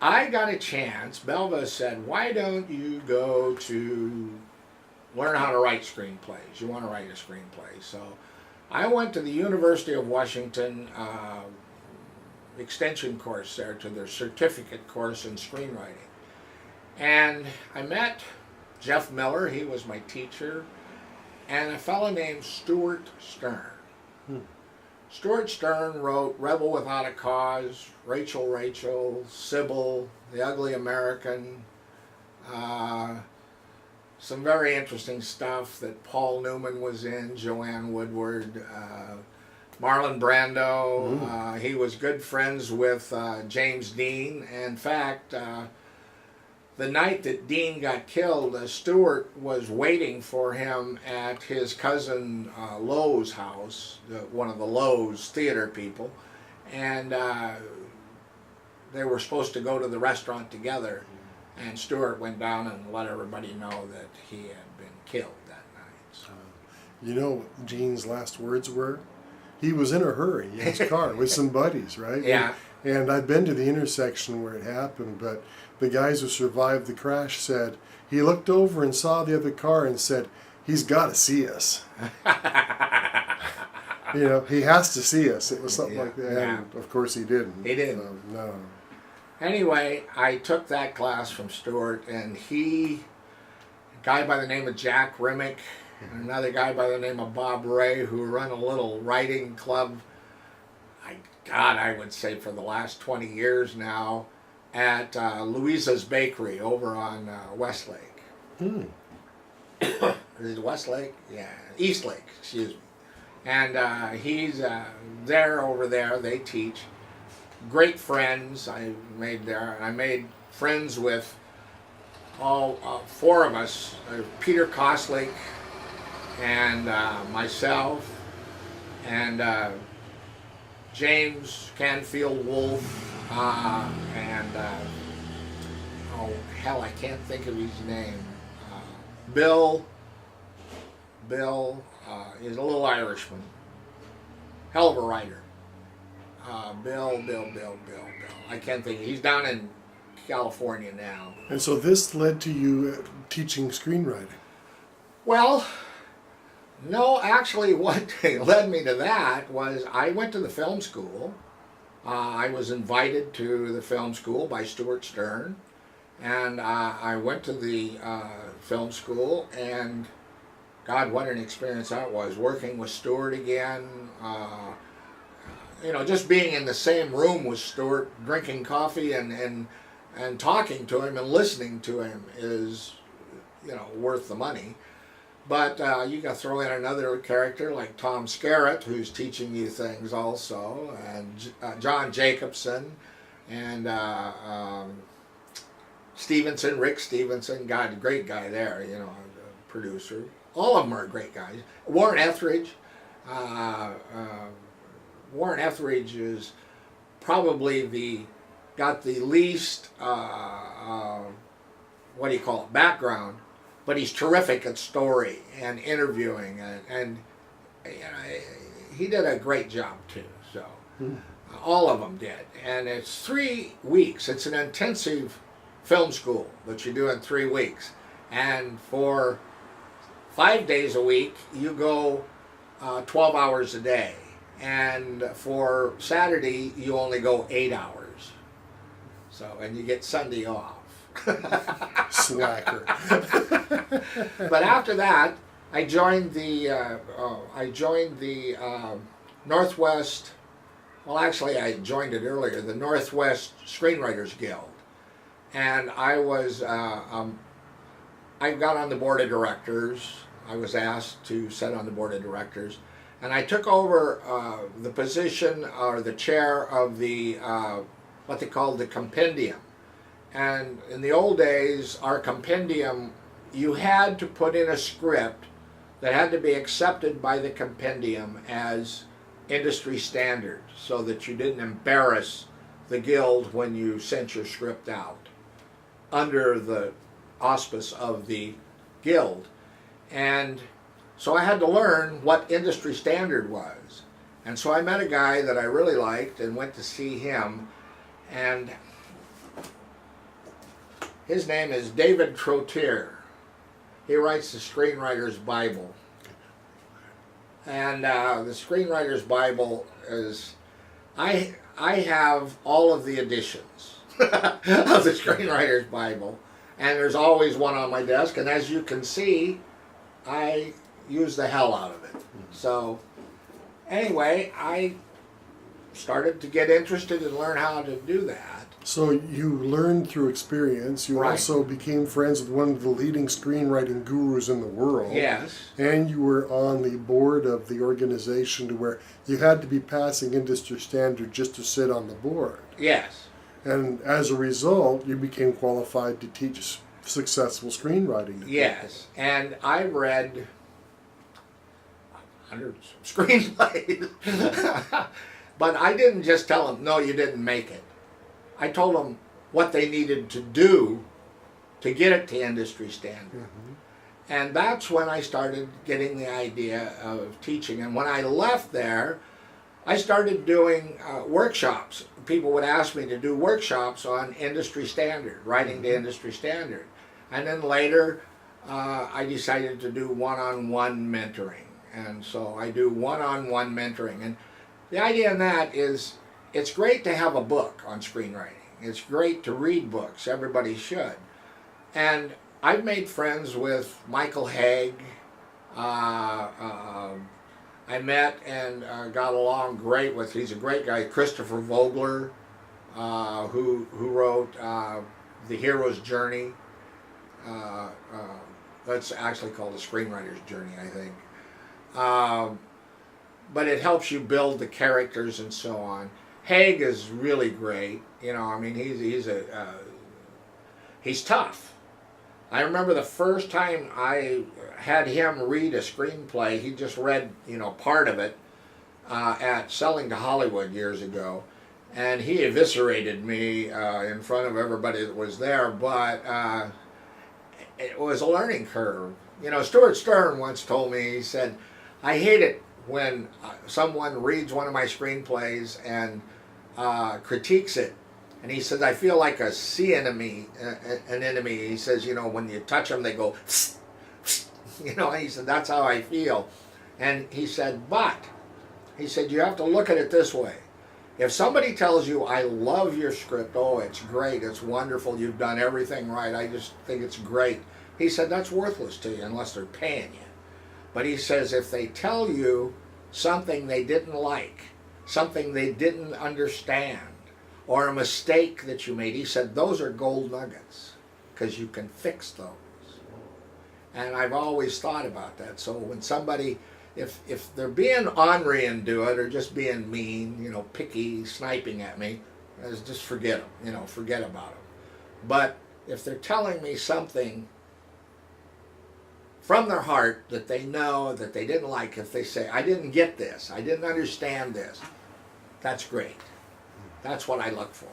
I got a chance. Belva said, why don't you go to learn how to write screenplays? You want to write a screenplay. So I went to the University of Washington extension course there, to their certificate course in screenwriting. And I met Jeff Miller, he was my teacher, and a fellow named Stuart Stern. Stuart Stern wrote Rebel Without a Cause, Rachel Rachel, Sybil, The Ugly American, some very interesting stuff that Paul Newman was in, Joanne Woodward, Marlon Brando. He was good friends with James Dean. In fact, the night that Dean got killed, Stewart was waiting for him at his cousin Lowe's house, one of the Lowe's theater people, and they were supposed to go to the restaurant together, and Stewart went down and let everybody know that he had been killed that night. So. You know what Gene's last words were? He was in a hurry in his car with some buddies, right? Yeah. And I'd been to the intersection where it happened, but the guys who survived the crash said he looked over and saw the other car and said, he's got to see us. You know, he has to see us. It was something like that. Yeah. And of course he didn't. He didn't. No. Anyway, I took that class from Stewart, and a guy by the name of Jack Rimmick, and another guy by the name of Bob Ray, who run a little writing club, I would say for the last 20 years now, at Louisa's Bakery over on Westlake. Is it Westlake? Yeah, Eastlake, excuse me. And he's over there, they teach. Great friends I made there. I made friends with all four of us, Peter Koslik and myself and James Canfield Wolfe and oh hell, I can't think of his name. Bill is a little Irishman, hell of a writer. Bill. I can't think. He's down in California now. And so this led to you teaching screenwriting. Well, no, actually what led me to that was I went to the film school. I was invited to the film school by Stuart Stern, and I went to the film school, and God, what an experience that was, working with Stuart again. Just being in the same room with Stuart, drinking coffee and talking to him and listening to him is, worth the money. But you got to throw in another character like Tom Skerritt, who's teaching you things also, and John Jacobson, and Stevenson, Rick Stevenson, God, great guy there, producer. All of them are great guys. Warren Etheridge. Warren Etheridge is probably got the least, background, but he's terrific at story and interviewing, and he did a great job too. So all of them did, and it's 3 weeks. It's an intensive film school that you do in 3 weeks, and for 5 days a week you go 12 hours a day. And for Saturday, you only go 8 hours. So, and you get Sunday off. Slacker. But after that, I joined the Northwest. Well, actually, I joined it earlier. The Northwest Screenwriters Guild, and I got on the board of directors. I was asked to sit on the board of directors. And I took over the position or the chair of the what they called the compendium. And in the old days, our compendium, you had to put in a script that had to be accepted by the compendium as industry standard, so that you didn't embarrass the guild when you sent your script out under the auspice of the guild. And so I had to learn what industry standard was. And so I met a guy that I really liked and went to see him. And His name is David Trottier. He writes the Screenwriter's Bible. And the Screenwriter's Bible is, I have all of the editions of the Screenwriter's Bible, and there's always one on my desk, and as you can see, I use the hell out of it. So anyway, I started to get interested and learn how to do that. So you learned through experience. You Right. also became friends with one of the leading screenwriting gurus in the world. Yes. And you were on the board of the organization to where you had to be passing industry standard just to sit on the board. Yes. And as a result, you became qualified to teach successful screenwriting to Yes. And I read hundreds of screenplays. But I didn't just tell them, no, you didn't make it. I told them what they needed to do to get it to industry standard. Mm-hmm. And that's when I started getting the idea of teaching. And when I left there, I started doing workshops. People would ask me to do workshops on industry standard, writing to industry standard. And then later, I decided to do one-on-one mentoring. And so I do one-on-one mentoring. And the idea in that is, it's great to have a book on screenwriting. It's great to read books. Everybody should. And I've made friends with Michael Haig. I met and got along great with, he's a great guy, Christopher Vogler, who wrote The Hero's Journey. That's actually called The Screenwriter's Journey, I think. But it helps you build the characters and so on. Haig is really great. You know, I mean, he's tough. I remember the first time I had him read a screenplay. He just read, you know, part of it at Selling to Hollywood years ago, and he eviscerated me in front of everybody that was there. But it was a learning curve. You know, Stuart Stern once told me, he said, "I hate it when someone reads one of my screenplays and critiques it." And he says, "I feel like a sea enemy, an enemy." He says, "You know, when you touch them, they go, you know," and he said, "That's how I feel." And he said, "But," he said, "you have to look at it this way. If somebody tells you, 'I love your script, oh, it's great, it's wonderful, you've done everything right, I just think it's great,' he said, that's worthless to you unless they're paying you. But he says, if they tell you something they didn't like, something they didn't understand, or a mistake that you made," he said, "those are gold nuggets, because you can fix those." And I've always thought about that. So when somebody, if they're being ornery and do it, or just being mean, you know, picky, sniping at me, just forget them, you know, forget about them. But if they're telling me something from their heart that they know that they didn't like, if they say, "I didn't get this, I didn't understand this," that's great. That's what I look for.